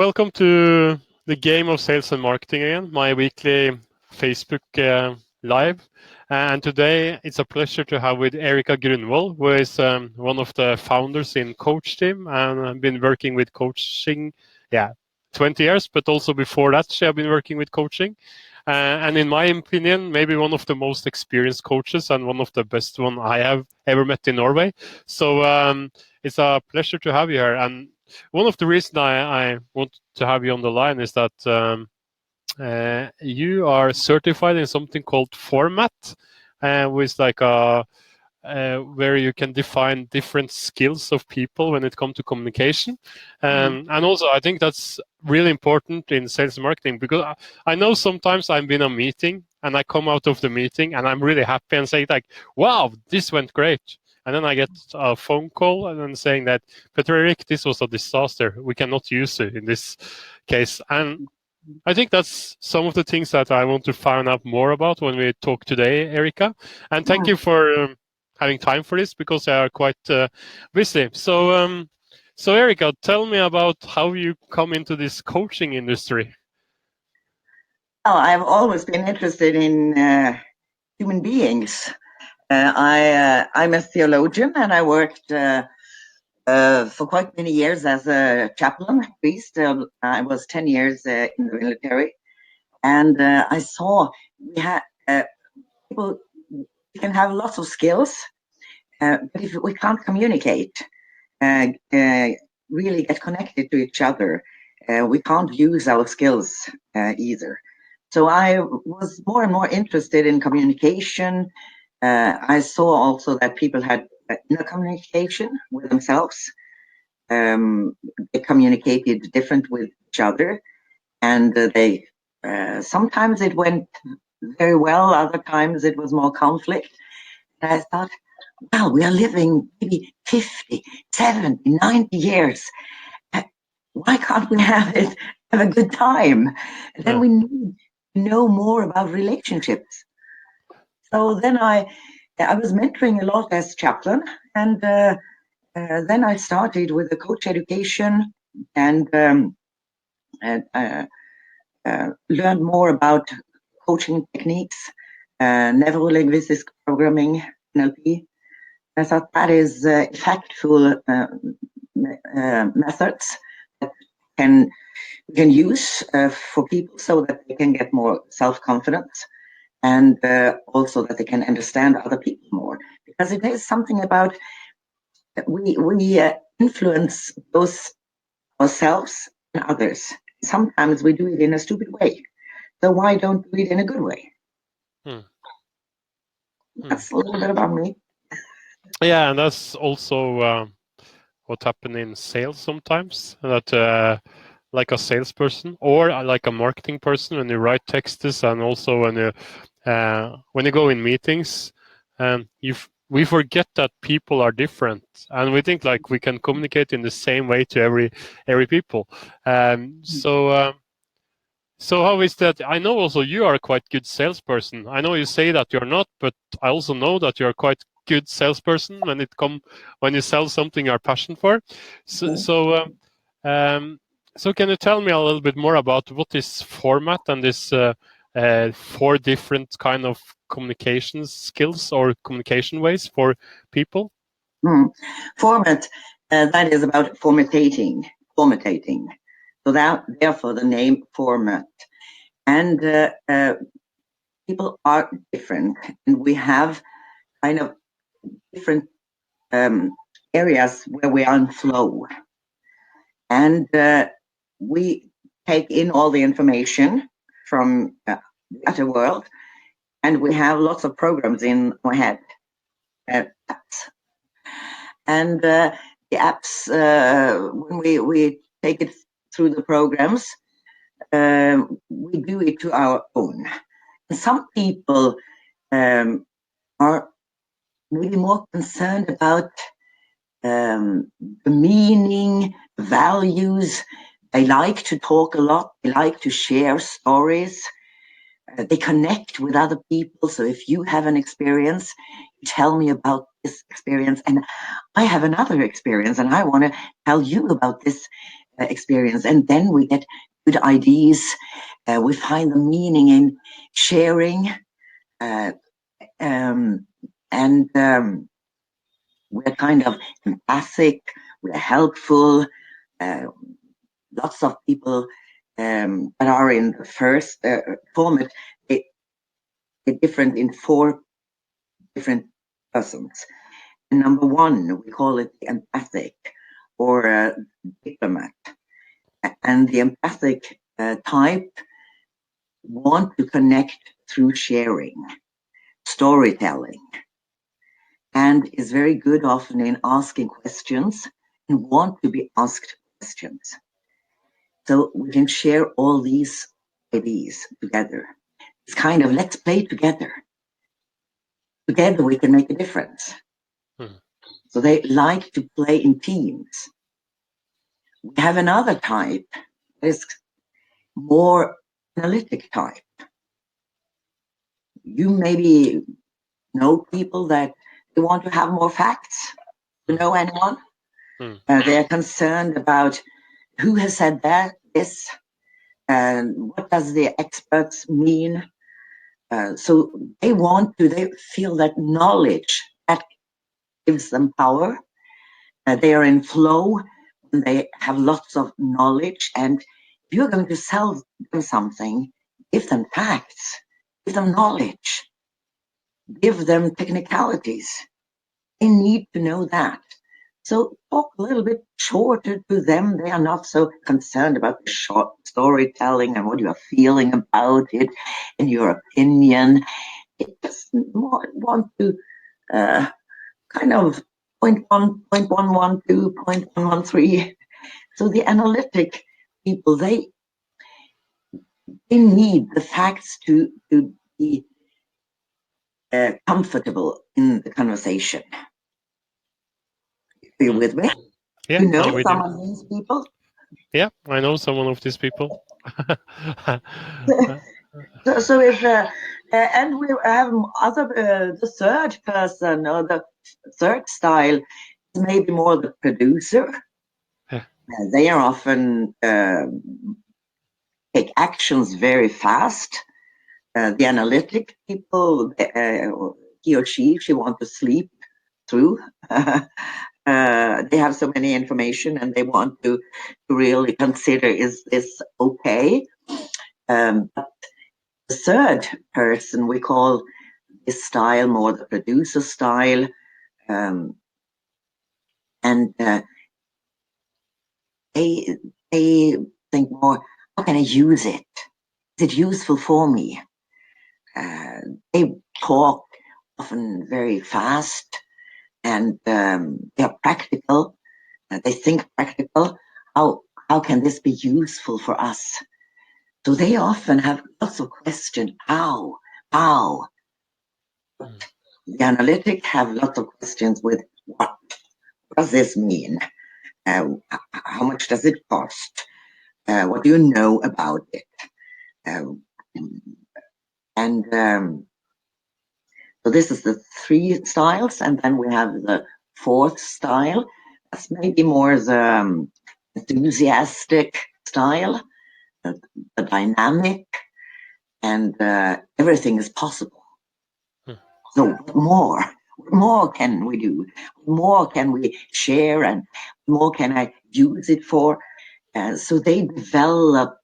Welcome to the game of sales and marketing again, my weekly Facebook live. And today it's a pleasure to have with Erica Grunnevoll, who is one of the founders in Coach Team and I've been working with coaching, 20 years, but also before that she have been working with coaching. And in my opinion, maybe one of the most experienced coaches and one of the best one I have ever met in Norway. So it's a pleasure to have you here. And one of the reasons I want to have you on the line is that you are certified in something called format, with like a where you can define different skills of people when it comes to communication. And also, I think that's really important in sales and marketing because I know sometimes I'm in a meeting and I come out of the meeting and I'm really happy and say like, wow, this went great. And then I get a phone call and then saying that, but Eric, this was a disaster. We cannot use it in this case. And I think that's some of the things that I want to find out more about when we talk today, Erica. And thank you for having time for this because they are quite busy. So Erica, tell me about how you come into this coaching industry. Oh, I've always been interested in human beings. I'm a theologian, and I worked for quite many years as a chaplain priest. I was 10 years in the military, and I saw we had people. We can have lots of skills, but if we can't communicate, really get connected to each other, we can't use our skills either. So I was more and more interested in communication. I saw also that people had inner communication with themselves. They communicated different with each other, and they sometimes it went very well. Other times it was more conflict. And I thought, wow, we are living maybe 50, 70, 90 years. Why can't we have a good time? And then we need to know more about relationships. So then I was mentoring a lot as chaplain, and then I started with the coach education and learned more about coaching techniques, neuro-linguistic programming, NLP. I thought that is effective methods that we can use for people so that they can get more self-confidence and also that they can understand other people more. Because it is something about we influence both ourselves and others. Sometimes we do it in a stupid way. So why don't we do it in a good way? That's a little bit about me. Yeah, and that's also what happened in sales sometimes. That like a salesperson or like a marketing person, when you write texts and also when you go in meetings, we forget that people are different, and we think like we can communicate in the same way to every people. So how is that? I know also you are a quite good salesperson. I know you say that you're not, but I also know that you're quite good salesperson when you sell something you're passionate for. So can you tell me a little bit more about what is format and this 4 different kind of communication skills or communication ways for people? Format, that is about formatting. So that, therefore, the name format. And people are different, and we have kind of different areas where we are in flow. And we take in all the information from the outer world, and we have lots of programs in our head, apps. And the apps, when we take it through the programs, we do it to our own. And some people are maybe more concerned about the meaning, values. They like to talk a lot. They like to share stories. They connect with other people. So if you have an experience, you tell me about this experience, and I have another experience, and I want to tell you about this experience, and then we get good ideas. We find the meaning in sharing, and we're kind of empathic, we're helpful. Lots of people that are in the first format, they're different in 4 different persons. And number 1, we call it the empathic or diplomat. And the empathic type want to connect through sharing, storytelling, and is very good often in asking questions and want to be asked questions. So we can share all these ideas together. It's kind of, let's play together. Together we can make a difference. So they like to play in teams. We have another type that is more analytic type. You maybe know people that they want to have more facts. You know anyone? They're concerned about who has said that, this, and what does the experts mean. So they feel that knowledge, that gives them power. They are in flow, and they have lots of knowledge. And if you're going to sell them something, give them facts, give them knowledge, give them technicalities. They need to know that. So talk a little bit shorter to them. They are not so concerned about the short storytelling and what you are feeling about it and your opinion. It just more want to kind of 0.1, 0.112, 0.113. So the analytic people, they need the facts to be comfortable in the conversation. Are you with me? Yeah, you know some of these people? Yeah, I know someone of these people. So if and we have other the third person or the third style is maybe more the producer. Yeah. They are often take actions very fast. The analytic people, he or she want to sleep through. They have so many information and they want to really consider, is this okay? But the third person, we call this style more the producer style. And they think more, how can I use it? Is it useful for me? They talk often very fast and they're practical. They think practical. How can this be useful for us? So they often have lots of questions. How? The analytic have lots of questions with what does this mean? How much does it cost? What do you know about it? So this is the 3 styles, and then we have the 4th style. That's maybe more the enthusiastic style, the dynamic, and everything is possible. So what more can we do? What more can we share, and what more can I use it for? So they develop,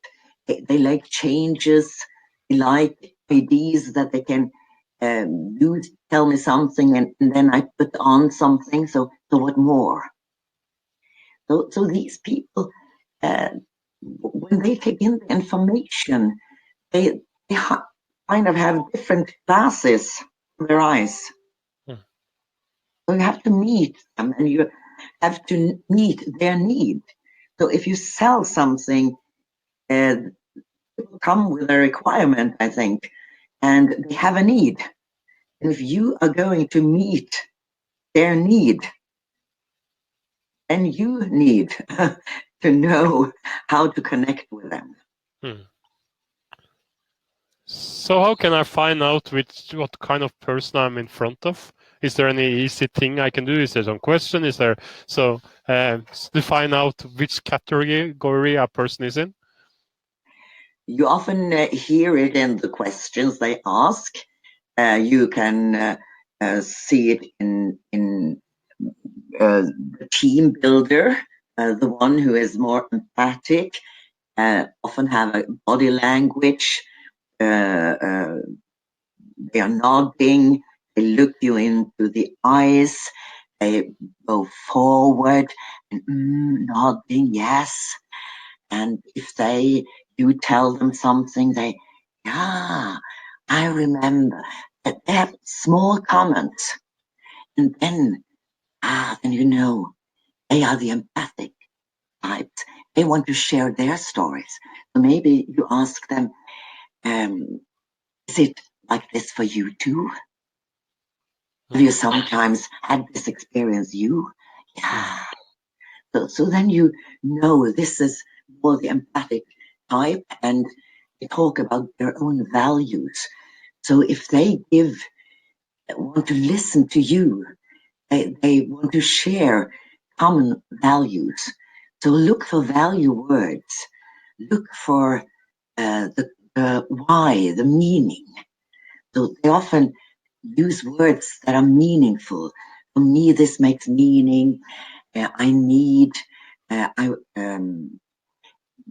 they like changes, they like ideas that they can tell me something and then I put on something. So what more? So these people, when they take in the information, they kind of have different glasses in their eyes. So you have to meet them and you have to meet their need. So if you sell something, people come with a requirement, I think, and they have a need. And if you are going to meet their need, then you need to know how to connect with them. So how can I find out what kind of person I'm in front of? Is there any easy thing I can do? Is there some question? Is there to find out which category a person is in? You often hear it in the questions they ask. You can see it in the team builder, the one who is more emphatic, often have a body language. They are nodding. They look you into the eyes. They go forward and nodding, yes. And if you tell them something, yeah, I remember. That they have small comments. And then you know, they are the empathic types. They want to share their stories. So maybe you ask them, is it like this for you too? Have you sometimes had this experience, you? Yeah. So then you know this is more the empathic type, and they talk about their own values. So if they want to listen to you, they want to share common values. So look for value words. Look for the why, the meaning. So they often use words that are meaningful. For me, this makes meaning. I need.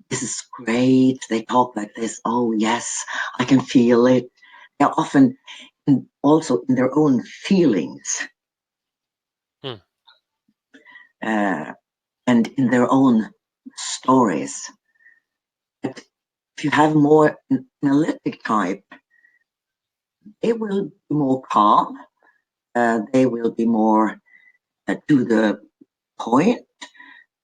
This is great. They talk like this. Oh yes, I can feel it. They're often also in their own feelings. And in their own stories. But if you have more analytic type, they will be more calm. They will be more to the point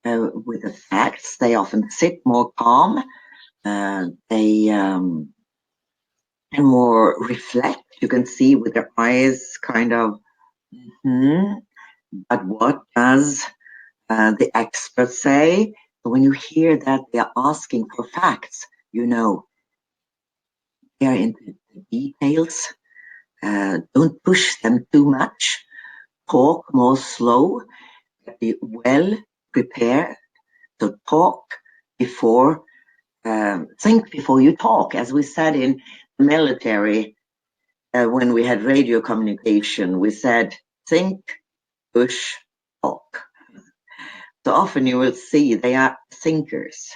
with the facts. They often sit more calm. They can more reflect. You can see with their eyes kind of, but what does the experts say? So when you hear that they are asking for facts, you know they're into the details. Don't push them too much. Talk more slow. Be well prepared. So talk before, think before you talk. As we said in the military, when we had radio communication, we said, think, push, talk. So often you will see they are thinkers.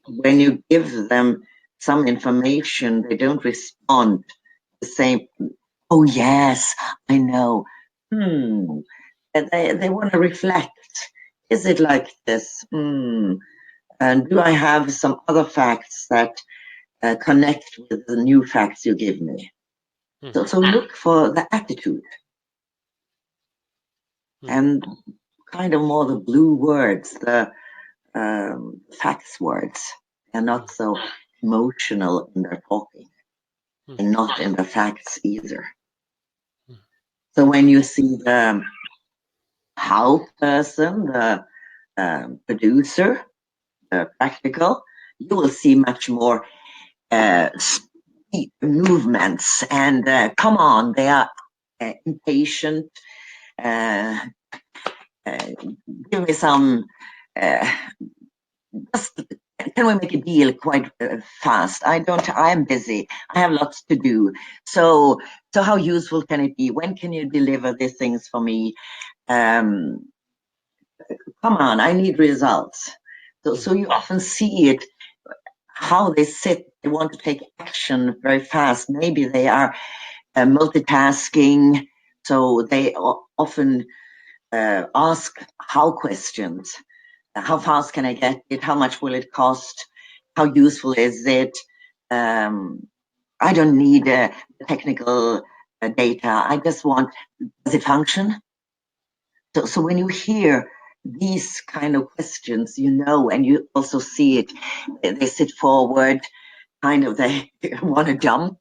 When you give them some information, they don't respond the same. Oh yes, I know. They want to reflect. Is it like this? And do I have some other facts that connect with the new facts you give me? So look for the attitude and kind of more the blue words, the facts words. They're not so emotional in their talking and not in the facts either. So when you see the how person, the producer, the practical, you will see much more speed movements and come on, they are impatient. Give me some. Just, can we make a deal quite fast? I am busy. I have lots to do. So how useful can it be? When can you deliver these things for me? Come on, I need results. So you often see it, how they sit, they want to take action very fast. Maybe they are multitasking, so they often ask how questions. How fast can I get it? How much will it cost? How useful is it? I don't need technical data. I just want, does it function? So when you hear these kind of questions, you know, and you also see it, they sit forward, kind of, they want to jump.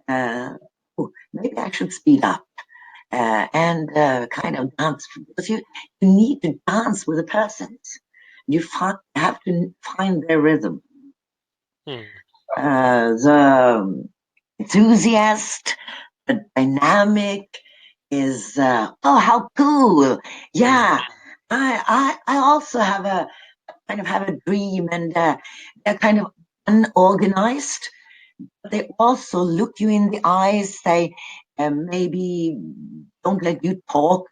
Maybe I should speed up. And kind of dance, because you need to dance with the persons. You have to find their rhythm. The enthusiast, the dynamic is, oh, how cool. Yeah, I also have a dream, and they're kind of unorganized. They also look you in the eyes, say, maybe don't let you talk,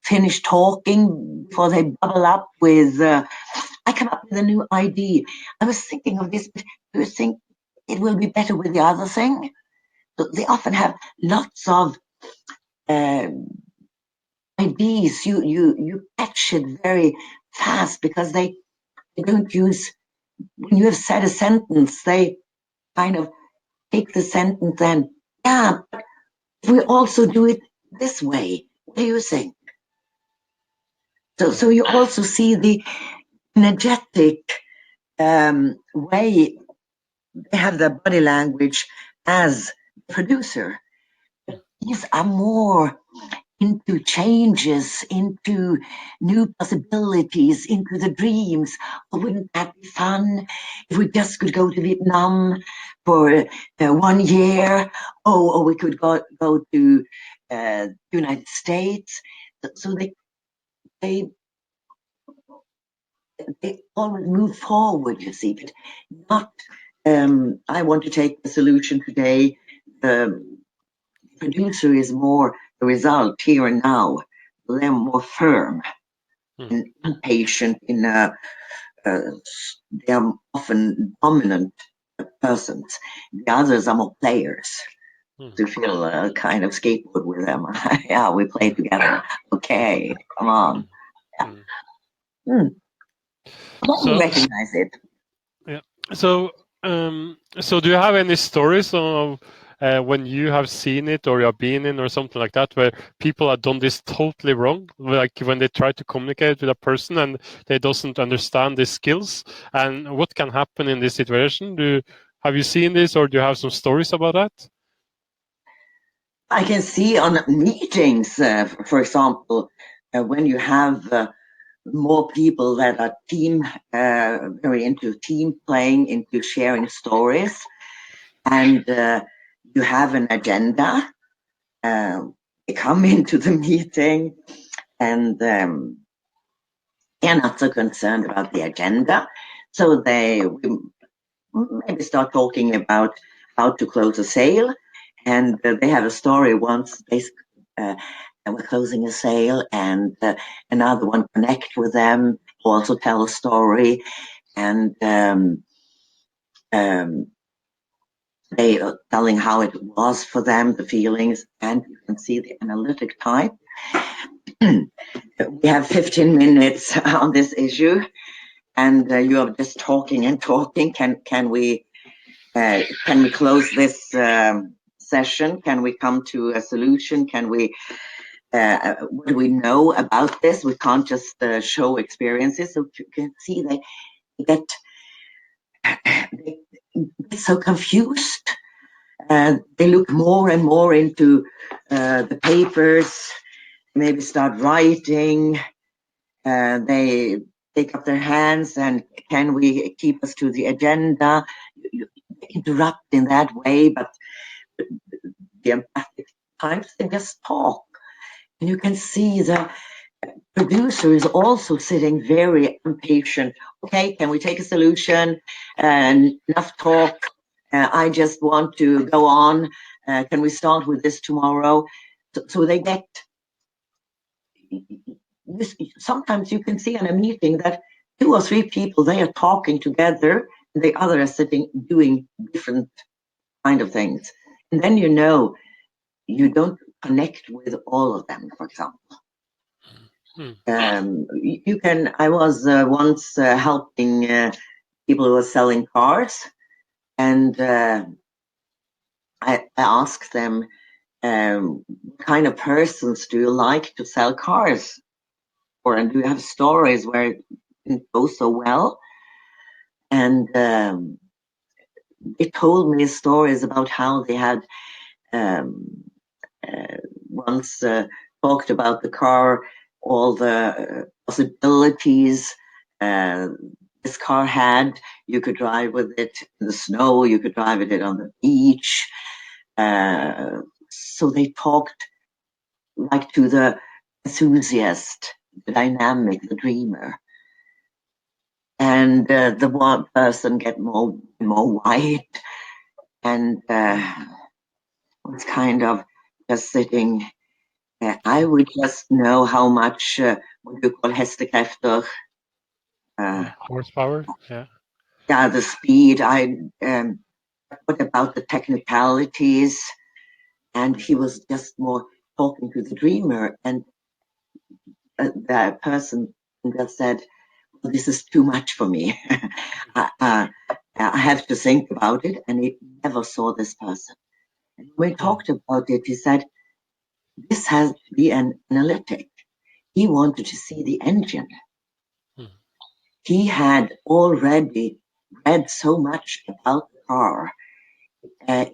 finish talking before they bubble up with, I come up with a new idea. I was thinking of this, but do you think it will be better with the other thing? So they often have lots of uh, ideas. You catch it very fast because they don't use, when you have said a sentence, they kind of take the sentence and, yeah, but we also do it this way. What do you think? So you also see the energetic way they have their body language as producer. These are more into changes, into new possibilities, into the dreams. Oh, wouldn't that be fun if we just could go to Vietnam for 1 year? Oh, or we could go to the United States. So they always move forward, you see, but not. I want to take the solution today. The producer is more the result here and now. They're more firm and impatient in they're often dominant persons. The others are more players. To feel kind of skateboard with them. Yeah, we play together. Okay, come on. Yeah. I So recognize it. yeah. So so do you have any stories of when you have seen it or you have been in or something like that where people have done this totally wrong, like when they try to communicate with a person and they doesn't understand the skills, and what can happen in this situation? Have you seen this, or do you have some stories about that? I can see on meetings, for example, when you have more people that are very into team playing, into sharing stories, and you have an agenda. They come into the meeting and they're not so concerned about the agenda. So they maybe start talking about how to close a sale. And they have a story once they were closing a sale, and another one connect with them, also tell a story. And they are telling how it was for them, the feelings, and you can see the analytic type. We have 15 minutes on this issue, and you are just talking and talking. Can we close this session? Can we come to a solution? Can we? What do we know about this? We can't just show experiences. So you can see they get so confused. They look more and more into the papers. Maybe start writing. They take up their hands and can we keep us to the agenda? You interrupt in that way, but the empathic types, they just talk. And you can see the producer is also sitting very impatient. Okay, can we take a solution? Enough talk. I just want to go on. Can we start with this tomorrow? So they get this. Sometimes you can see in a meeting that 2 or 3 people, they are talking together, and the other are sitting doing different kind of things. And then you don't connect with all of them, for example. You can. I was once helping people who were selling cars, and I asked them, what kind of persons do you like to sell cars for, and do you have stories where it didn't go so well? And they told me stories about how they had um, once talked about the car, all the possibilities this car had. You could drive with it in the snow, you could drive with it on the beach. So they talked like to the enthusiast, the dynamic, the dreamer. And the one person get more white and was kind of just sitting. I would just know how much what you call hestekräfter. Horsepower. Yeah. Yeah, the speed. What about the technicalities? And he was just more talking to the dreamer, and that person just said, well, "This is too much for me. I have to think about it." And he never saw this person. And when we talked about it, he said, "This has to be an analytic." He wanted to see the engine. He had already read so much about the car.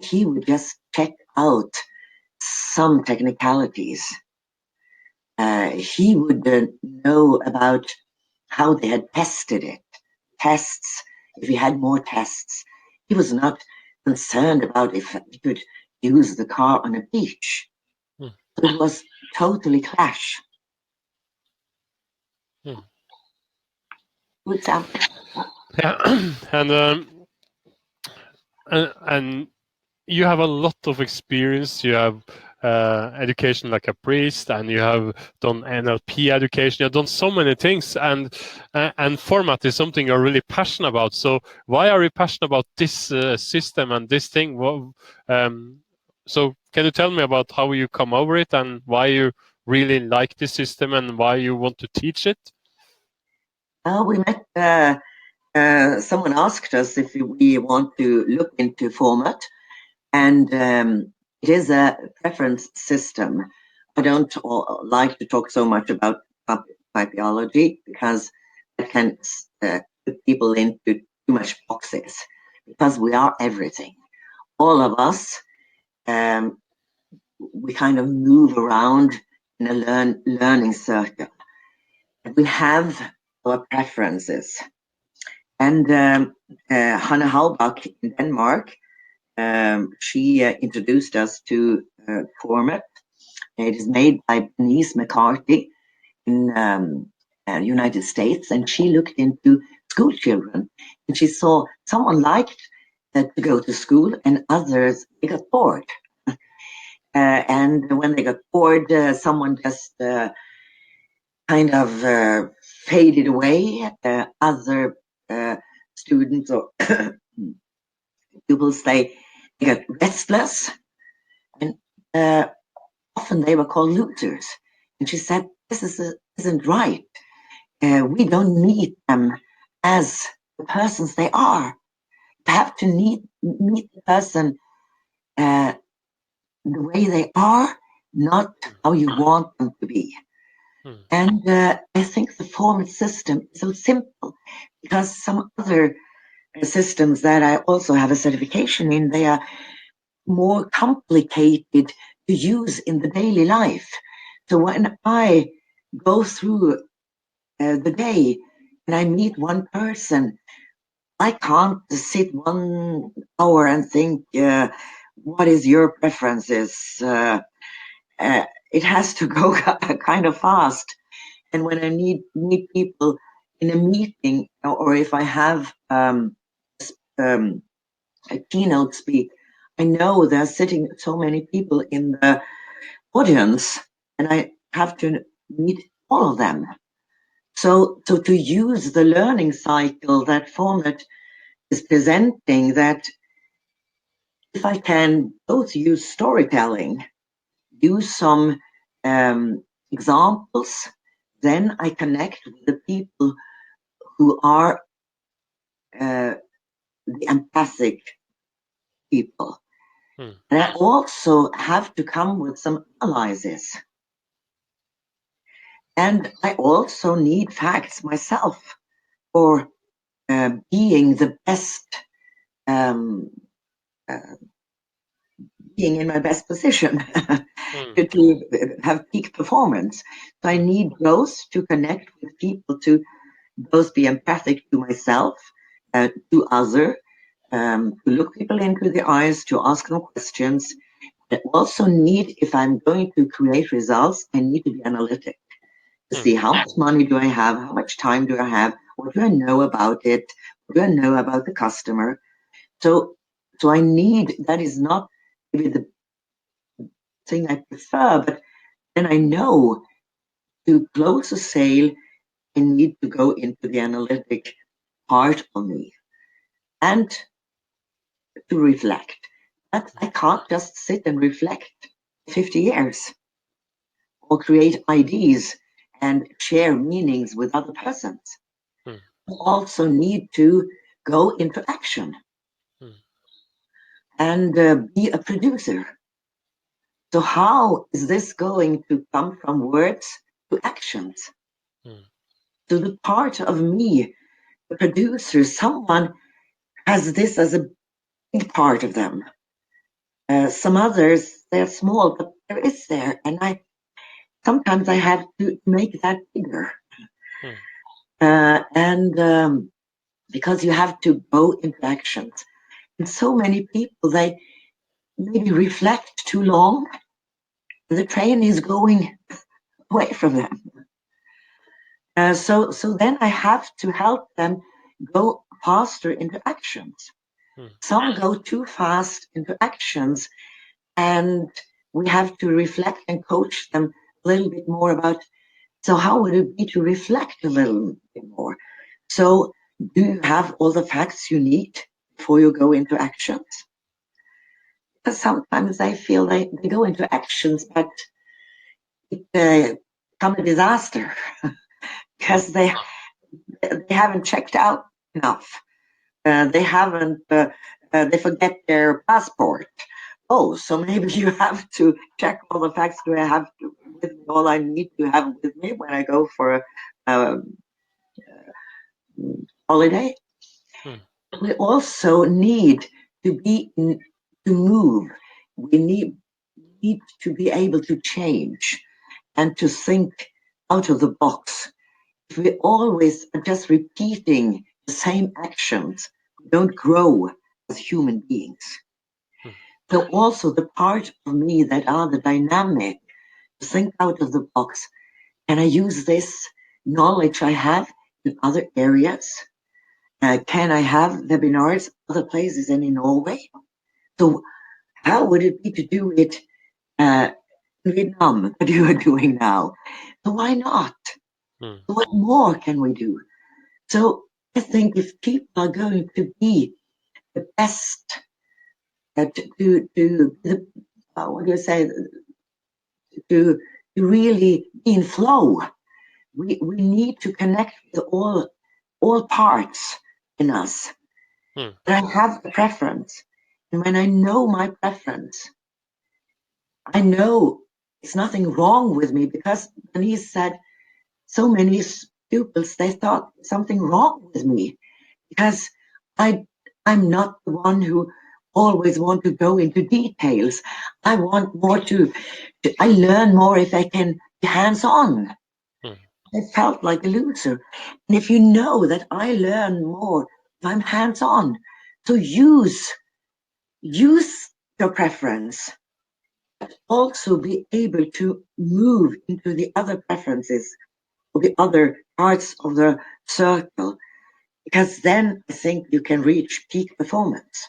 He would just check out some technicalities. He would know about how they had tested it, tests, if he had more tests. He was not concerned about if he could use the car on a beach. It was totally clash. Good example. Yeah, and you have a lot of experience. You have education like a priest, and you have done NLP education. You've done so many things, and format is something you're really passionate about. So why are you passionate about this system and this thing? So can you tell me about how you come over it and why you really like this system and why you want to teach it? We met. Someone asked us if we want to look into format, and it is a preference system. I don't like to talk so much about typology because it can put people into too much boxes, because we are everything. All of us, we kind of move around in a learning circle. We have our preferences. And Hanne Halbach in Denmark, she introduced us to format. It is made by Denise McCarthy in United States, and she looked into school children, and she saw someone liked to go to school, and others they got bored. And when they got bored, someone just kind of faded away. Other students or pupils, they got restless, and often they were called losers. And she said, "This isn't right. We don't meet them as the persons they are. You have to meet the person the way they are, not how you want them to be." And I think the format system is so simple, because some other systems that I also have a certification in, they are more complicated to use in the daily life. So when I go through the day and I meet one person, I can't sit 1 hour and think, what is your preferences? It has to go kind of fast. And when I meet people in a meeting, or if I have a keynote speak, I know there are sitting so many people in the audience, and I have to meet all of them. So to use the learning cycle that format is presenting, that if I can both use storytelling, use some examples, then I connect with the people who are the empathic people. And I also have to come with some analysis. And I also need facts myself for being the best, being in my best position to have peak performance. So I need those to connect with people, to both be empathic to myself, to other, to look people into the eyes, to ask them questions. I also need, if I'm going to create results, I need to be analytic. to see how much money do I have, how much time do I have, what do I know about it, what do I know about the customer. So I need, that is not maybe the thing I prefer, but then I know to close a sale, I need to go into the analytic part of me and to reflect. But I can't just sit and reflect 50 years or create ideas and share meanings with other persons. I also need to go into action and be a producer. So how is this going to come from words to actions? To the part of me, the producer, someone has this as a big part of them. Some others, they're small, but there is there. And sometimes I have to make that bigger. Because you have to go into actions. And so many people, they maybe reflect too long. The train is going away from them. So then I have to help them go faster into actions. Some go too fast into actions, and we have to reflect and coach them a little bit more about, so how would it be to reflect a little bit more? So do you have all the facts you need before you go into actions? Because sometimes I feel they go into actions, but it become a disaster because they haven't checked out enough. They haven't. They forget their passport. Oh, so maybe you have to check all the facts. Do I have with me all I need to have with me when I go for a holiday? We also need to move. We need to be able to change and to think out of the box. If we always are just repeating the same actions, we don't grow as human beings. So also the part of me that are the dynamic, to think out of the box. Can I use this knowledge I have in other areas? Can I have webinars other places than in Norway? So how would it be to do it in Vietnam, what you are doing now? So why not? What more can we do? So I think if people are going to be the best at what do you say, to really be in flow, we need to connect with all parts in us. But I have a preference. And when I know my preference, I know it's nothing wrong with me, because when he said so many pupils, they thought something wrong with me because I'm not the one who always want to go into details. I want more I learn more if I can be hands-on. I felt like a loser. And if you know that I learn more if I'm hands-on, so use your preference, but also be able to move into the other preferences or the other parts of the circle, because then I think you can reach peak performance.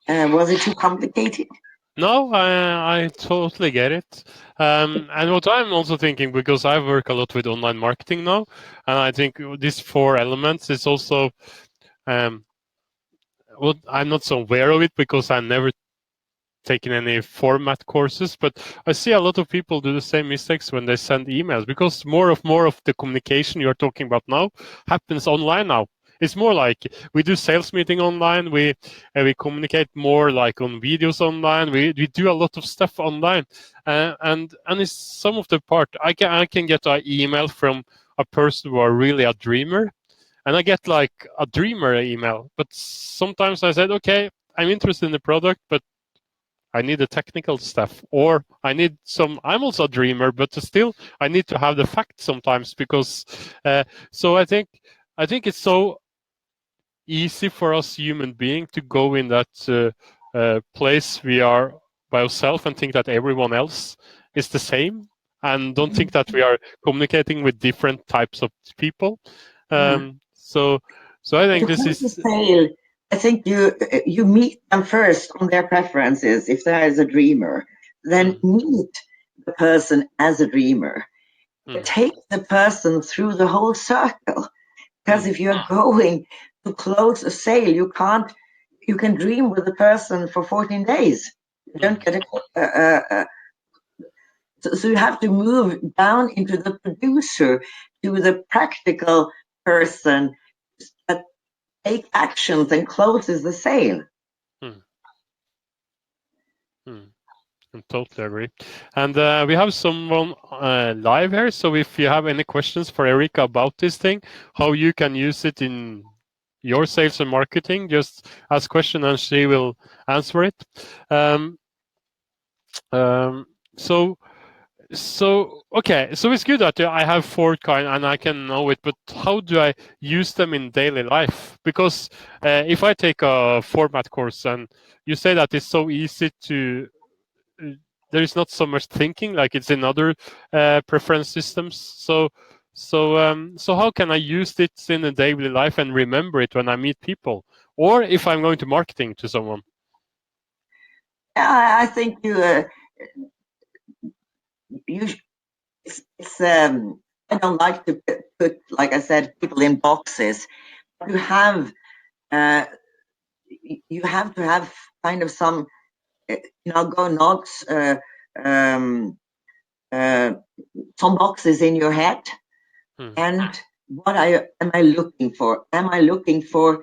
Was it too complicated? No, I totally get it. And what I'm also thinking, because I work a lot with online marketing now, and I think these 4 elements is also, well, I'm not so aware of it because I never taken any format courses, but I see a lot of people do the same mistakes when they send emails, because more of the communication you're talking about now happens online now. It's more like we do sales meeting online, we communicate more like on videos online, we do a lot of stuff online, and it's some of the part I can get an email from a person who are really a dreamer, and I get like a dreamer email, but sometimes I said, okay, I'm interested in the product, but I need the technical stuff, or I'm also a dreamer, but still I need to have the facts sometimes, because so I think it's so easy for us human beings to go in that place we are by ourselves and think that everyone else is the same, and don't think that we are communicating with different types of people. So I think To this close the is. sale, I think you meet them first on their preferences. If there is a dreamer, then meet the person as a dreamer. Take the person through the whole circle. Because if you're going to close a sale, you can dream with the person for 14 days. You don't get so you have to move down into the producer, to the practical person that take actions and closes the sale. I totally agree. And we have someone live here. So if you have any questions for Erica about this thing, how you can use it in your sales and marketing, just ask question and she will answer it. So okay, so it's good that I have four kind and I can know it, but how do I use them in daily life? Because if I take a format course and you say that it's so easy to, there is not so much thinking like it's in other preference systems. So how can I use it in a daily life and remember it when I meet people, or if I'm going to marketing to someone? I think I don't like to put, like I said, people in boxes. You have uh, you have to have kind of some go notes, some boxes in your head. And what am I looking for? Am I looking for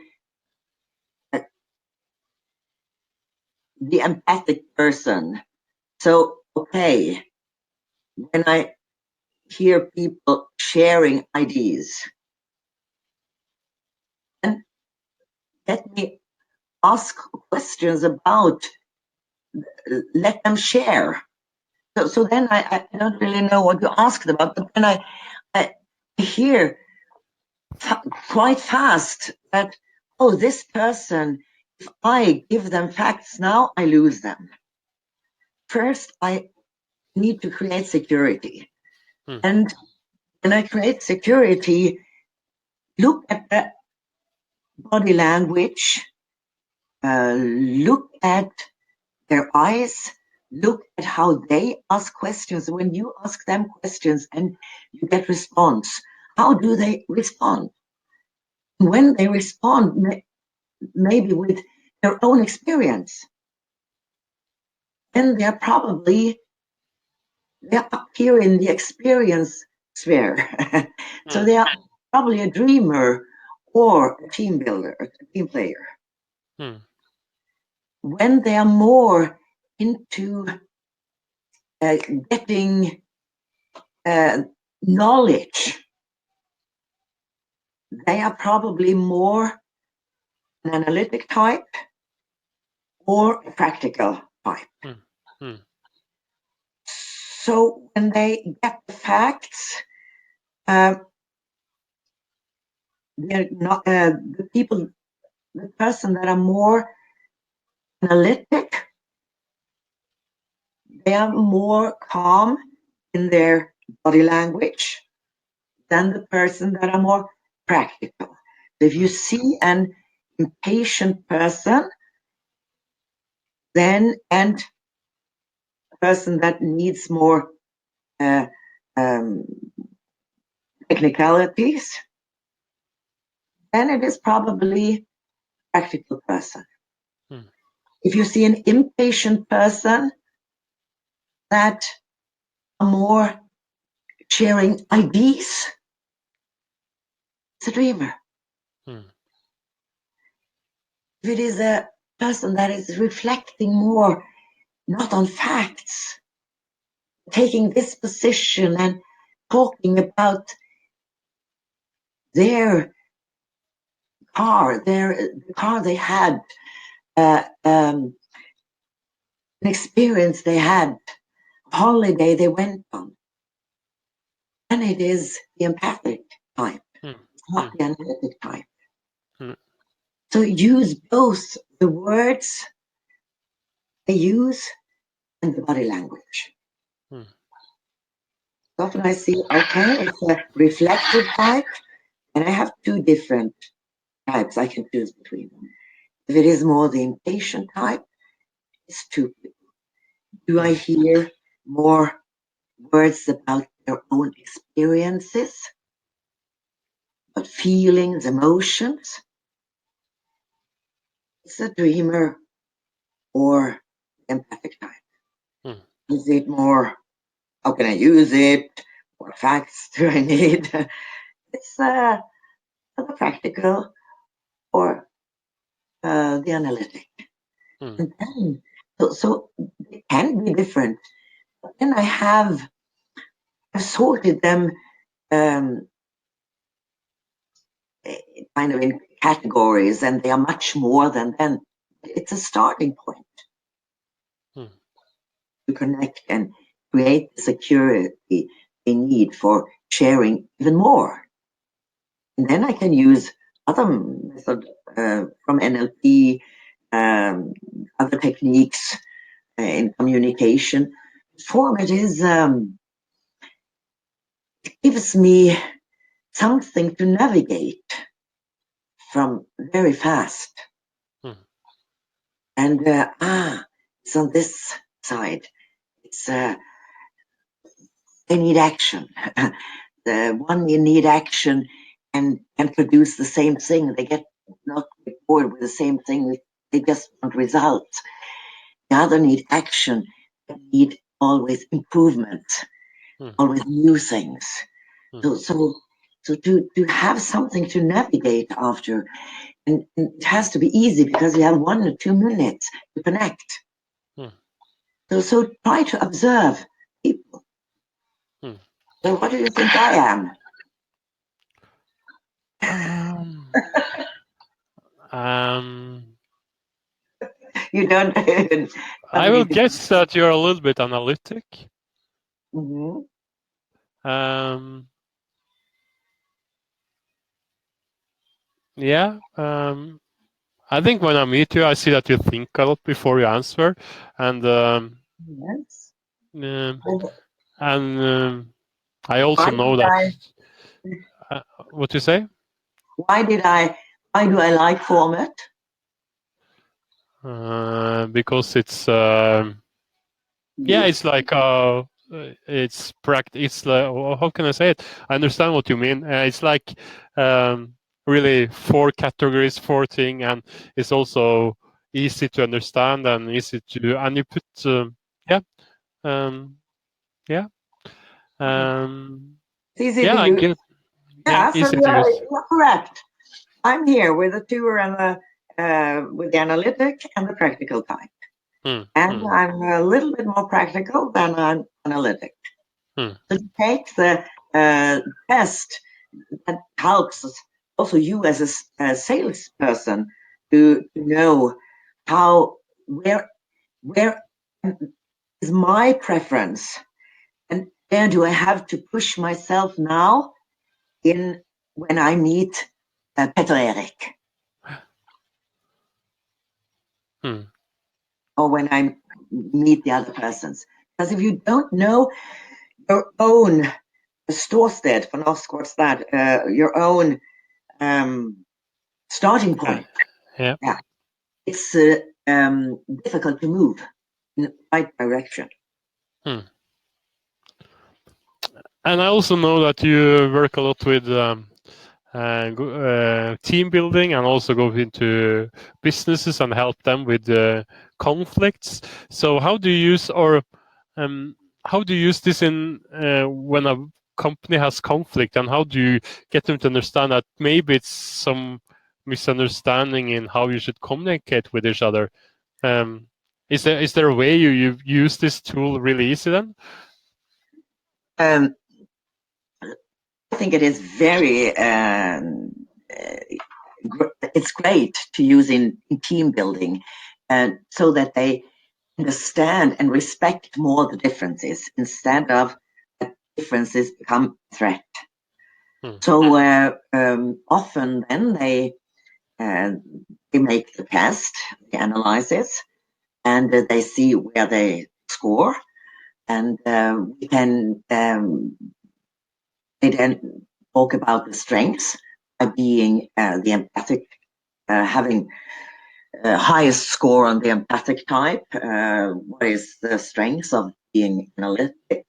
the empathic person? So, okay, when I hear people sharing ideas, and let me ask questions about, let them share. So then I don't really know what you asked about, but then I hear quite fast that, oh, this person, if I give them facts now, I lose them. First, I need to create security. And when I create security, look at the body language, look at their eyes, look at how they ask questions. When you ask them questions and you get response, how do they respond? When they respond, maybe with their own experience, then they're up here in the experience sphere. So they are probably a dreamer or a team builder, a team player. When they are more into getting knowledge, they are probably more an analytic type or a practical type. So when they get the facts, they're not the person that are more analytic, they are more calm in their body language than the person that are more practical. So if you see an impatient person, then and a person that needs more technicalities, then it is probably a practical person. If you see an impatient person that are more sharing ideas, it's a dreamer. If it is a person that is reflecting more, not on facts, taking this position and talking about their car, the car they had, an experience they had, a holiday they went on, and it is the empathic type, not the analytic type. So use both the words they use and the body language. Often I see, okay, it's a reflective type, and I have two different types I can choose between them. If it is more the impatient type, it's two people. Do I hear more words about their own experiences, about feelings, emotions? It's a dreamer or empathic type. Mm. Is it more, how can I use it? What facts do I need? It's the practical or the analytic. Mm. And then, so they can be different. But then I've sorted them um, kind of in categories, and they are much more than then. It's a starting point Mm. to connect and create the security they need for sharing even more. And then I can use other methods from NLP, other techniques in communication. Format is gives me something to navigate from very fast. Mm. And it's on this side. It's they need action. The one you need action and produce the same thing. They get not bored with the same thing. They just want results. The other need action. They need always improvement, Mm. always new things. Mm. So to have something to navigate after, and it has to be easy because you have 1 or 2 minutes to connect. Mm. So try to observe people. Mm. So what do you think I am? Um, um, You don't I suddenly. will guess that you're a little bit analytic. Mm-hmm. Um, yeah. I think when I meet you, I see that you think a lot before you answer, and Yes. um, and I also Why know did that. I? What you say? Why did I? Why do I like format? Because it's yeah, You. it's like it's practice. It's like, how can I say it? I understand what you mean. It's like really 4 categories, 4 thing, and it's also easy to understand and easy to. And you put yeah, um, yeah, um, It's easy to yeah. I use. get yeah, Yeah, so easy to use. you're correct. I'm here with the tour and with the analytic and the practical type. Hmm, And hmm, I'm a little bit more practical than I'm analytic. hmm, So to take the test that helps also you as a salesperson to know how where is my preference and where do I have to push myself now in when I meet Peter Erik hmm. or when I meet the other persons. Because if you don't know your own ståsted, for norsk, what's that? Your own starting point. Yeah. Yeah, it's difficult to move in the right direction. Hmm. And I also know that you work a lot with team building and also go into businesses and help them with conflicts. So how do you use um, how do you use this in when a company has conflict, and how do you get them to understand that maybe it's some misunderstanding in how you should communicate with each other? Is there a way you use this tool really easy then? Um, I think it is very it's great to use in team building, and so that they understand and respect more the differences instead of that differences become a threat. Hmm. So often then uh, they make the test, they analyze it, and they see where they score. And we can they then talk about the strengths by being the empathic, having highest score on the empathic type. What is the strengths of being analytic?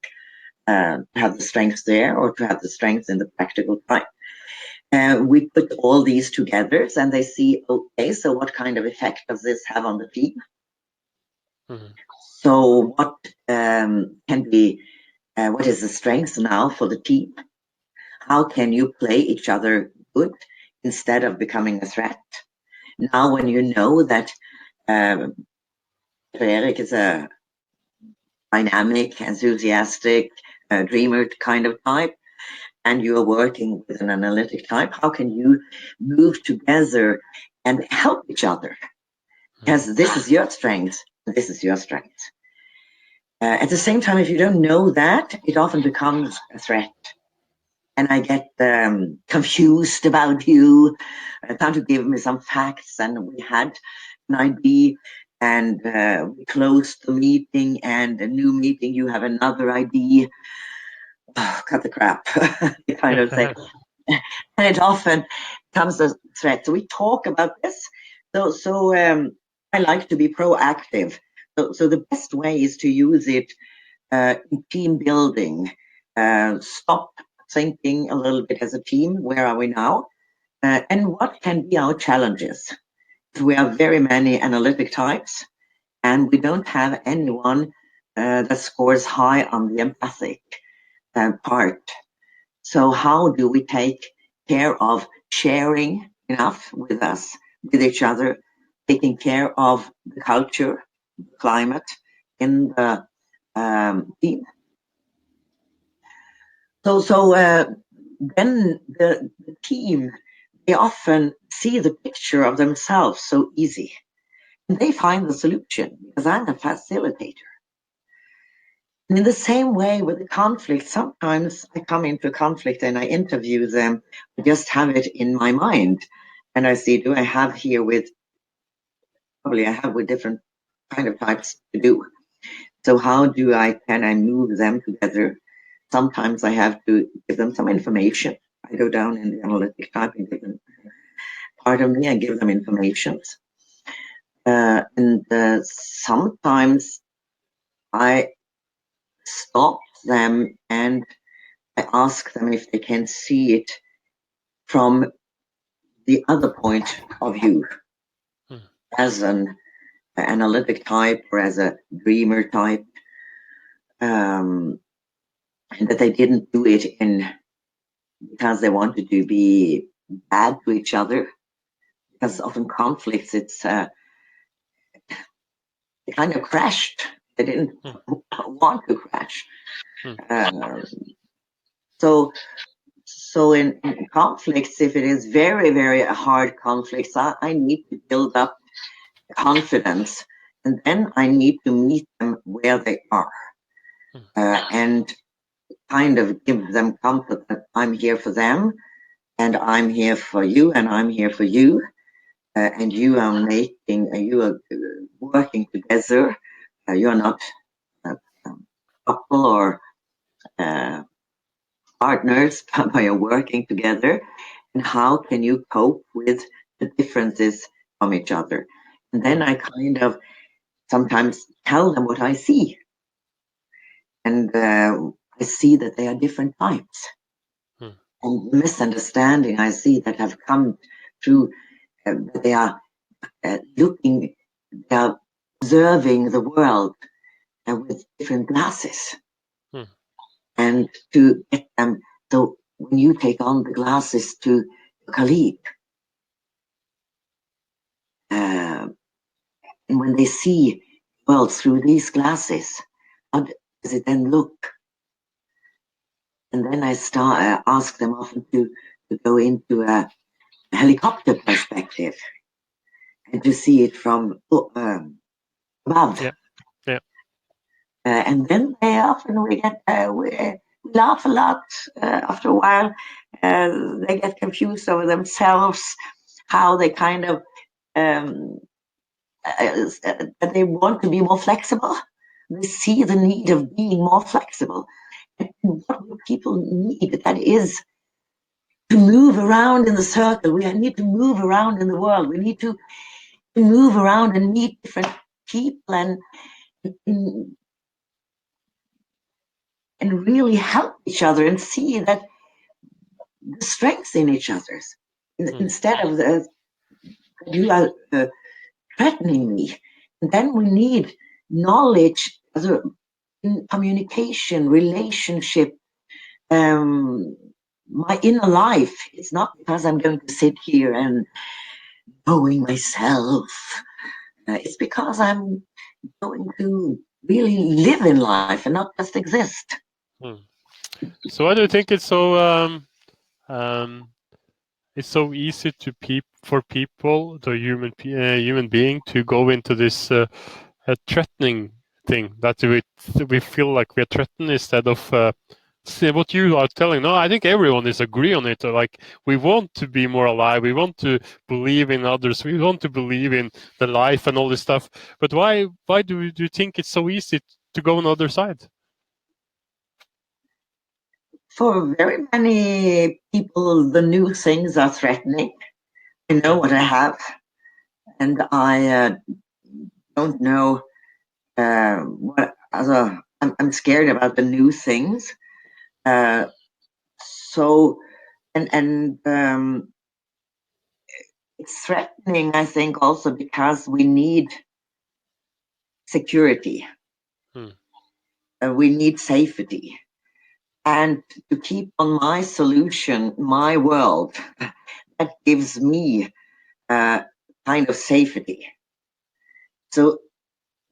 To have the strengths there, or to have the strengths in the practical type. We put all these together and they see, okay, so what kind of effect does this have on the team? Mm-hmm. So what can be, what is the strength now for the team? How can you play each other good instead of becoming a threat? Now, when you know that Eric is a dynamic, enthusiastic, dreamer kind of type, and you are working with an analytic type, how can you move together and help each other? Because this is your strength, and this is your strength. At the same time, if you don't know that, it often becomes a threat. And I get confused about you. Time to give me some facts, and we had an idea, and we closed the meeting, and a new meeting, you have another idea. Oh, cut the crap, you kind of say. And it often comes as a threat. So we talk about this. So I like to be proactive. So the best way is to use it in team building. Stop thinking a little bit as a team. Where are we now? And what can be our challenges? We are very many analytic types, and we don't have anyone that scores high on the empathic part. So how do we take care of sharing enough with us, with each other, taking care of the culture, climate in the team? So then the team, they often see the picture of themselves so easy. And they find the solution because I'm a facilitator. And in the same way with the conflict, sometimes I come into a conflict and I interview them. I just have it in my mind. And I see, do I have here with, probably I have with different kind of types to do. So how can I move them together? Sometimes I have to give them some information. I go down in the analytic type and give them part of me and give them information. And sometimes I stop them and I ask them if they can see it from the other point of view, as an analytic type or as a dreamer type, and that they didn't do it because they wanted to be bad to each other. Because often conflicts, it's they kind of crashed. They didn't want to crash. So in conflicts, if it is very, very hard conflicts, I need to build up confidence, and then I need to meet them where they are, and kind of give them comfort that I'm here for them, and I'm here for you, and I'm here for you, and you are working together. You are not a couple or partners, but you're working together. And how can you cope with the differences from each other? And then I kind of sometimes tell them what I see. And I see that they are different types. And misunderstanding I see that have come through, they are looking, they are observing the world with different glasses. And to get them, so when you take on the glasses to your colleague, and when they see the world through these glasses, how does it then look? And then I ask them often to go into a helicopter perspective and to see it from above. Yeah. And then they often we laugh a lot. After a while, they get confused over themselves, how they kind of they want to be more flexible, they see the need of being more flexible. And what people need, that is to move around in the circle. We need to move around in the world. We need to move around and meet different people and really help each other and see that the strengths in each other's instead of you are threatening me. And then we need knowledge in communication, relationship, my inner life. It's not because I'm going to sit here and knowing myself. It's because I'm going to really live in life and not just exist. So why do you think it's so easy for people, the human being, to go into this threatening thing, that we feel like we're threatened instead of see what you are telling? No, I think everyone is agree on it. Like, we want to be more alive. We want to believe in others. We want to believe in the life and all this stuff. But why do you think it's so easy to go on the other side? For very many people, the new things are threatening. I know what I have, and I don't know what other. I'm scared about the new things. So, and it's threatening, I think, also because we need security. We need safety. And to keep on my solution, my world, that gives me kind of safety. So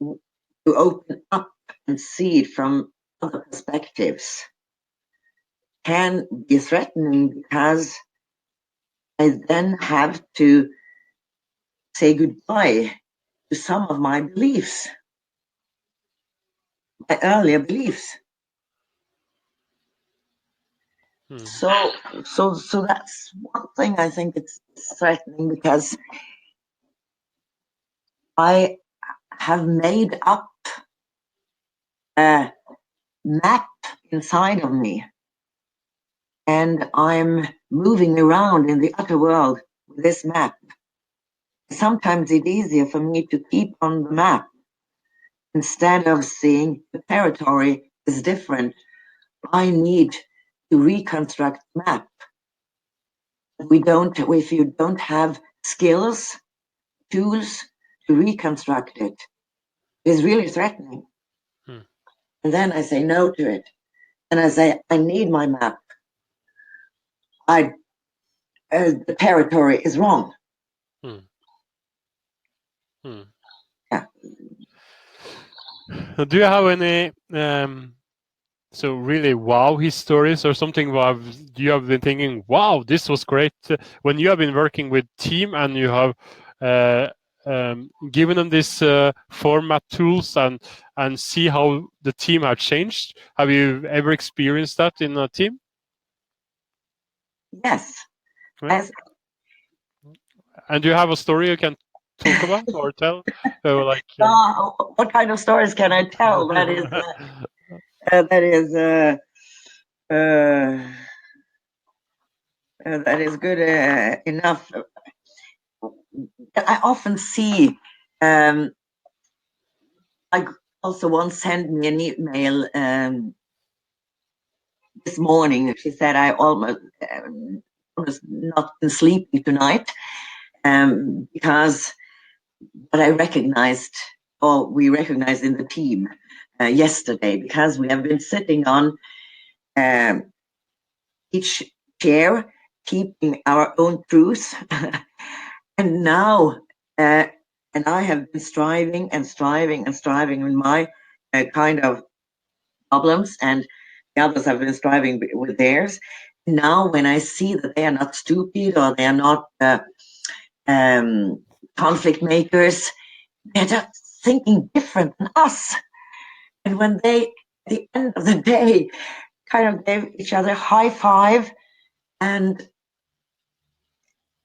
to open up and see it from other perspectives can be threatening, because I then have to say goodbye to some of my beliefs, my earlier beliefs. So that's one thing I think it's threatening, because I have made up a map inside of me, and I'm moving around in the outer world with this map. Sometimes it's easier for me to keep on the map instead of seeing the territory is different. I need to reconstruct the map. If you don't have skills, tools to reconstruct it, it's really threatening. And then I say no to it. And I say, I need my map. The territory is wrong. Yeah. Do you have any so really wow stories or something? You have been thinking, wow, this was great, when you have been working with team and you have given them this format tools and see how the team have changed? Have you ever experienced that in a team? Yes. Right. And do you have a story you can talk about or tell? What kind of stories can I tell? That is good enough. I often see. I also once sent me an email this morning. She said I almost was not been sleeping tonight because what I recognized, or we recognized in the team yesterday, because we have been sitting on each chair, keeping our own truth, and now, and I have been striving and striving and striving with my kind of problems, and the others have been striving with theirs. Now, when I see that they are not stupid or they are not conflict makers, they're just thinking different than us. And when they, at the end of the day, kind of gave each other a high five and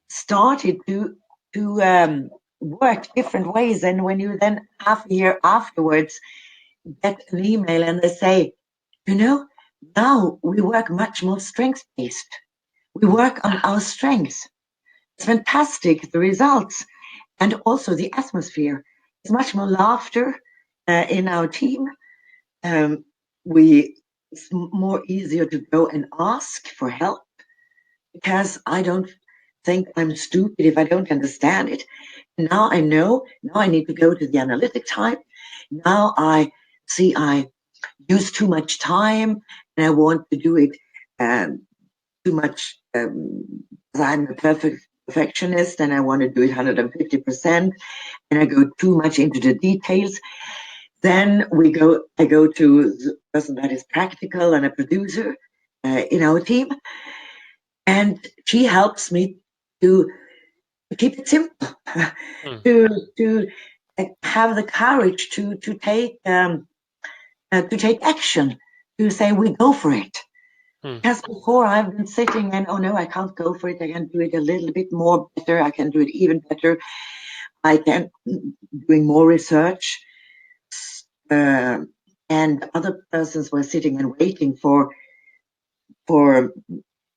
started to work different ways, and when you then half a year afterwards get an email and they say, now we work much more strength-based. We work on our strengths. It's fantastic, the results, and also the atmosphere. It's much more laughter in our team. It's more easier to go and ask for help because I don't think I'm stupid if I don't understand it. Now I know, now I need to go to the analytic type. Now I see I use too much time and I want to do it too much. I'm a perfectionist and I want to do it 150% and I go too much into the details. Then I go to the person that is practical and a producer in our team, and she helps me to keep it simple, to have the courage to take action, to say we go for it. Because before I've been sitting and, oh no, I can't go for it. I can do it a little bit more better. I can do it even better. I can doing more research. And other persons were sitting and waiting for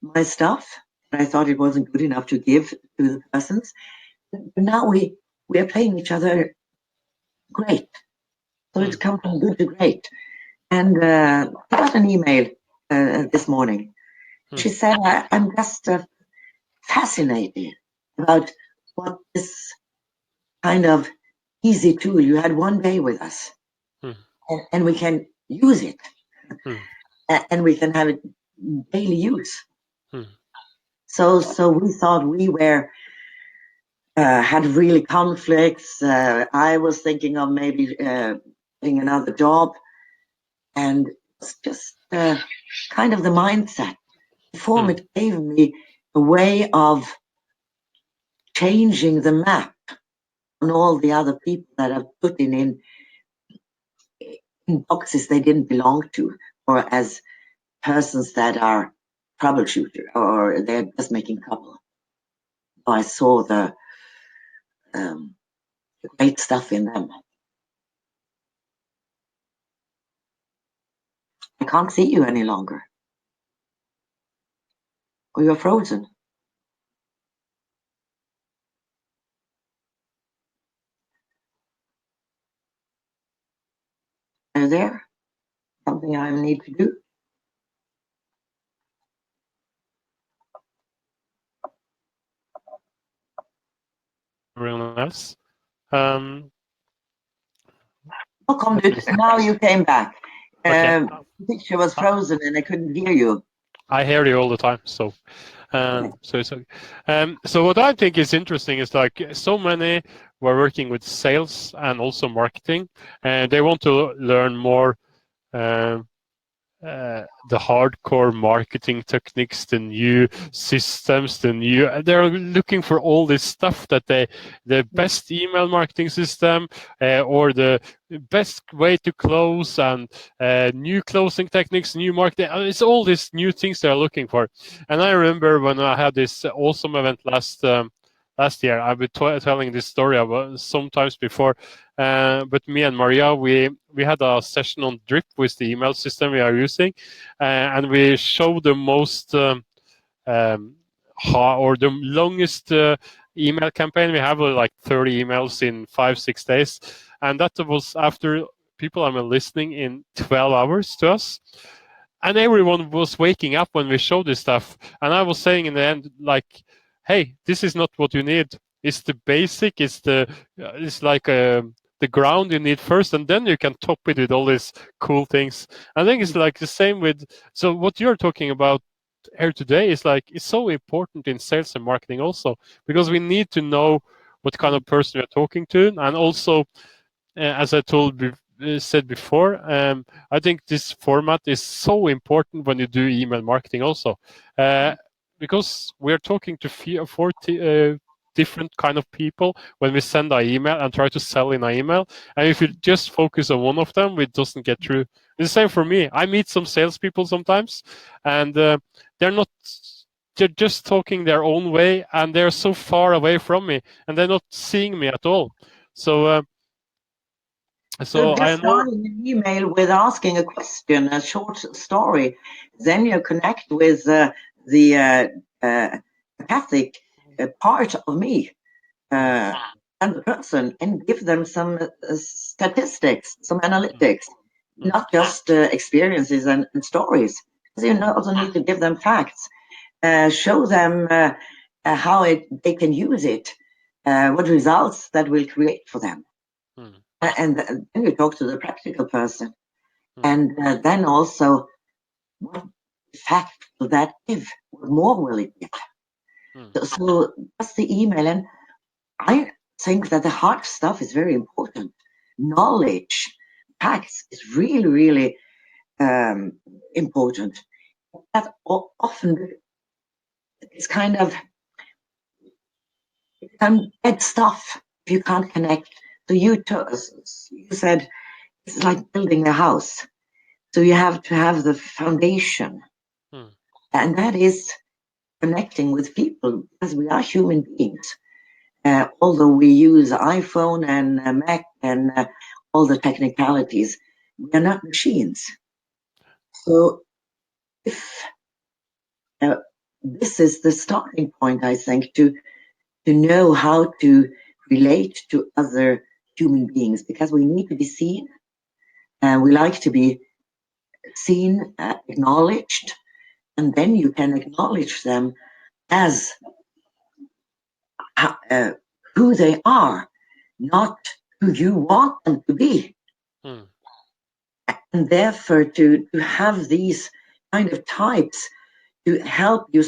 my stuff. I thought it wasn't good enough to give to the persons. But now we are playing each other great. So it's come from good to great. And I got an email this morning. She said, I'm just fascinated about what this kind of easy tool, you had one day with us, and we can use it, and we can have it daily use. So we thought we were had really conflicts. I was thinking of maybe getting another job, and it's just kind of the mindset. The format gave me a way of changing the map on all the other people that I've put in boxes they didn't belong to, or as persons that are troubleshooter, or they're just making trouble. I saw the great stuff in them. I can't see you any longer. Or you're frozen. Are you there? Something I need to do? Everyone else. Now you came back. Okay. The picture was frozen and I couldn't hear you. I hear you all the time, so it's okay. So what I think is interesting is like so many were working with sales and also marketing, and they want to learn more the hardcore marketing techniques, the new systems, they're looking for all this stuff that the best email marketing system or the best way to close and new closing techniques, new marketing. It's all these new things they're looking for. And I remember when I had this awesome event last year, I've been telling this story about sometimes before, but me and Maria, we had a session on Drip with the email system we are using, and we showed the most or the longest email campaign. We have like 30 emails in 5-6 days, and that was after people have been listening in 12 hours to us. And everyone was waking up when we showed this stuff. And I was saying in the end, like, hey, this is not what you need. It's the basic. It's like the ground you need first, and then you can top it with all these cool things. I think it's like the same with. So what you're talking about here today is like it's so important in sales and marketing also, because we need to know what kind of person we're talking to, and also, as I said before, I think this format is so important when you do email marketing also, because we're talking to 40 different kind of people when we send our email and try to sell in our email. And if you just focus on one of them, it doesn't get through. It's the same for me. I meet some salespeople sometimes, and they're just talking their own way, and they're so far away from me, and they're not seeing me at all. So So I Just know. starting an email with asking a question, a short story, then you connect with the empathic part of me and the person, and give them some statistics, some analytics, not just experiences and stories. So you also need to give them facts, show them how they can use it, what results that will create for them. And then you talk to the practical person. And then also, what fact will that give? What more will it give? So that's the email. And I think that the hard stuff is very important. Knowledge, facts is really, really important. That often it's kind of dead stuff if you can't connect. So you said it's like building a house. So you have to have the foundation. And that is connecting with people, because we are human beings. Although we use iPhone and Mac and all the technicalities, we are not machines. So if this is the starting point, I think, to know how to relate to other human beings, because we need to be seen, and we like to be seen, acknowledged, and then you can acknowledge them as who they are, not who you want them to be. And therefore, to have these kind of types to help you,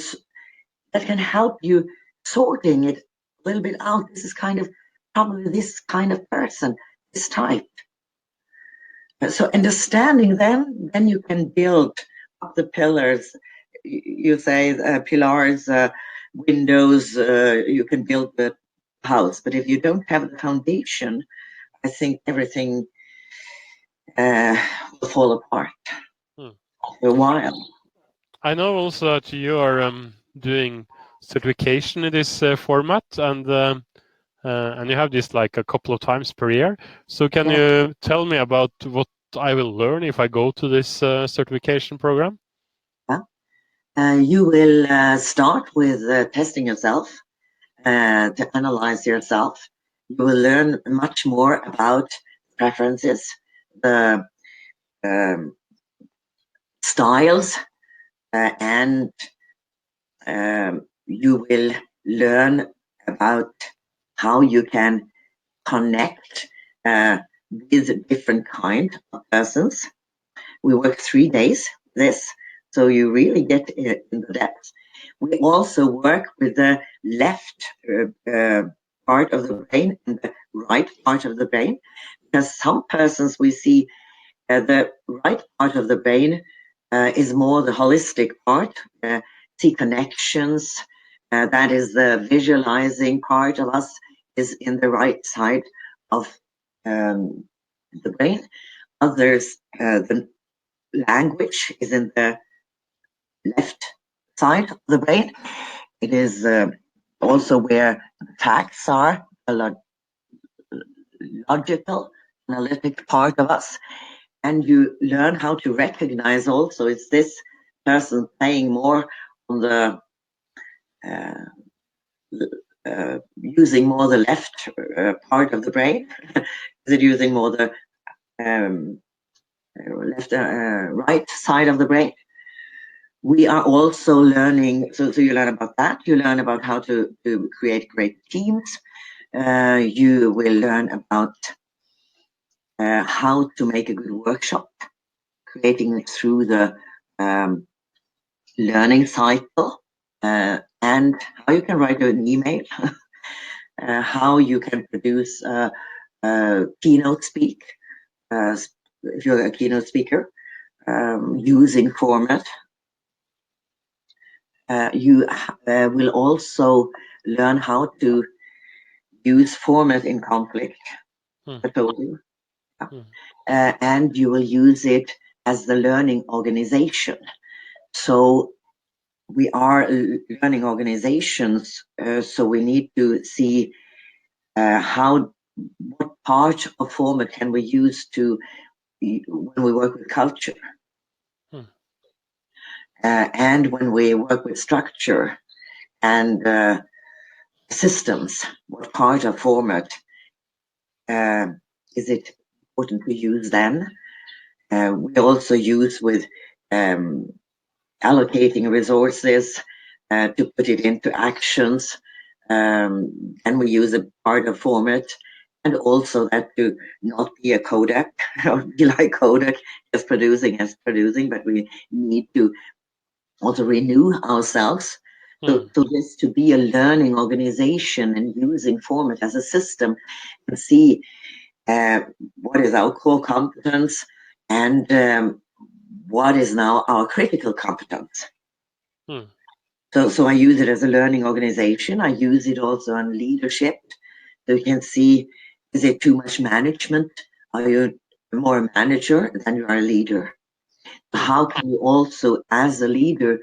that can help you sorting it a little bit out. This is kind of probably this kind of person, this type. So understanding them, then you can build up the pillars. You say pillars, windows, you can build the house. But if you don't have the foundation, I think everything will fall apart for a while. I know also that you are doing certification in this format, and you have this like a couple of times per year. So can you tell me about what I will learn if I go to this certification program? You will start with testing yourself, to analyze yourself. You will learn much more about preferences, the styles, and you will learn about how you can connect with different kind of persons. We work 3 days this, so you really get in the depth. We also work with the left part of the brain and the right part of the brain, because some persons we see the right part of the brain is more the holistic part, see connections, that is the visualizing part of us is in the right side of the brain. Others, the language is in the left side of the brain. It is also where facts are, a logical, analytic part of us. And you learn how to recognize also, is this person playing more on the using more the left part of the brain? Is it using more the left, right side of the brain? We are also learning, so you learn about that. You learn about how to create great teams. You will learn about how to make a good workshop, creating it through the learning cycle, and how you can write an email, how you can produce keynote speak, if you're a keynote speaker, using format. You will also learn how to use format in conflict, I told you. And you will use it as the learning organization. So we are learning organizations, so we need to see how what part of format can we use to when we work with culture, and when we work with structure and systems, what part of format is it important to use then? We also use with allocating resources to put it into actions, and we use a part of format, and also that to not be a Kodak or be like Kodak, just producing as producing, but we need to also renew ourselves. So this to be a learning organization and using format as a system and see what is our core competence and what is now our critical competence. So I use it as a learning organization. I use it also on leadership. So you can see, is it too much management? Are you more a manager than you are a leader? How can you also, as a leader,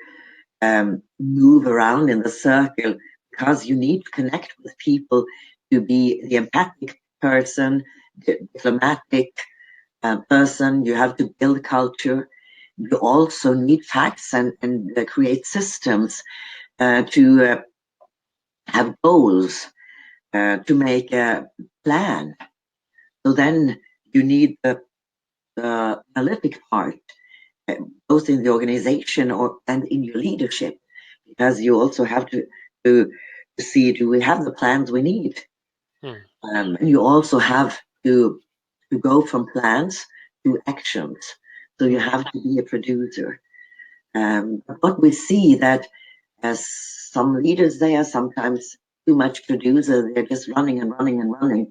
move around in the circle? Because you need to connect with people to be the empathic person, the diplomatic person. You have to build culture. You also need facts and create systems to have goals, to make a plan. So then you need the analytic part, both in the organization and in your leadership, because you also have to see, do we have the plans we need? And you also have to go from plans to actions. So you have to be a producer. But we see that as some leaders, they are sometimes too much producer. They're just running and running and running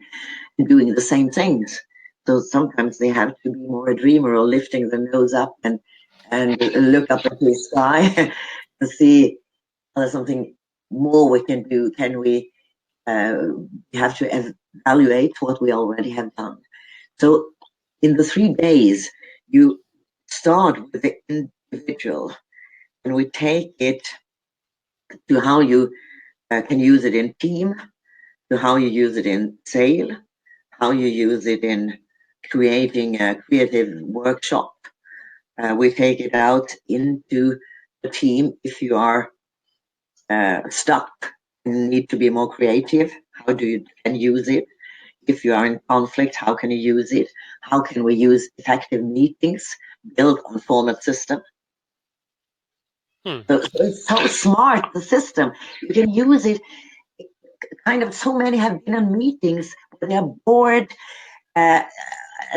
and doing the same things. So sometimes they have to be more a dreamer or lifting the nose up and look up at the sky to see there's something more we can do. Can we have to evaluate what we already have done? So in the 3 days, you start with the individual, and we take it to how you can use it in team, to how you use it in sale, how you use it in creating a creative workshop. We take it out into the team if you are stuck and need to be more creative. How do you can use it? If you are in conflict, how can you use it? How can we use effective meetings built on format system? So it's so smart, the system. You can use it. Kind of so many have been on meetings where they're bored. I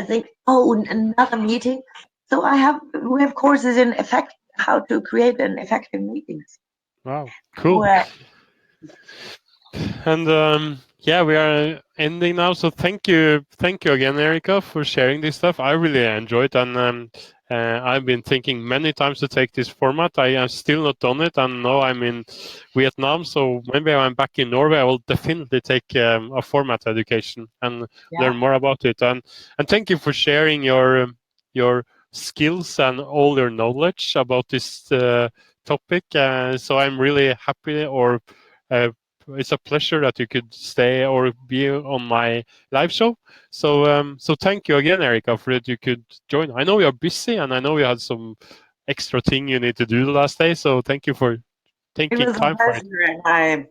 think, oh, another meeting. So we have courses in how to create an effective meetings. Wow, cool. And yeah, we are ending now. So thank you again, Erica, for sharing this stuff. I really enjoyed, and I've been thinking many times to take this format. I have still not done it, and now I'm in Vietnam. So maybe when I'm back in Norway, I will definitely take a format education and learn more about it. And thank you for sharing your skills and all your knowledge about this topic. So I'm really happy, or it's a pleasure that you could stay or be on my live show. So thank you again, Erica, for that you could join. I know you're busy, and I know you had some extra thing you need to do the last day. So thank you for taking time for it. And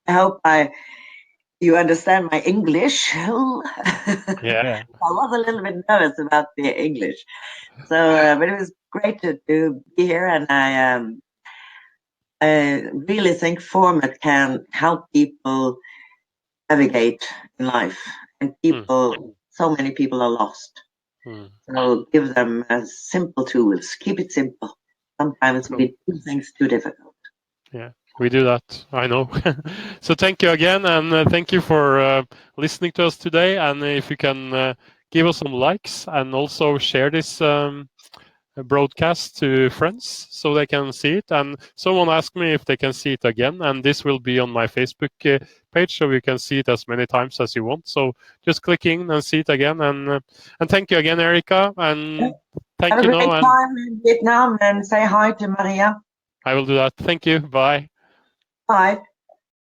I hope you understand my English. Yeah. I was a little bit nervous about the English. So, but it was great to be here, and I really think format can help people navigate in life, and so many people are lost. So give them simple tools. Keep it simple. Sometimes we do things too difficult. Yeah, we do that. I know. So thank you again, and thank you for listening to us today. And if you can give us some likes and also share this broadcast to friends so they can see it. And someone asked me if they can see it again, and this will be on my Facebook page, so you can see it as many times as you want. So just click in and see it again. And thank you again, Erica. And thank you. Have a great time in Vietnam, and say hi to Maria. I will do that. Thank you. Bye. Bye.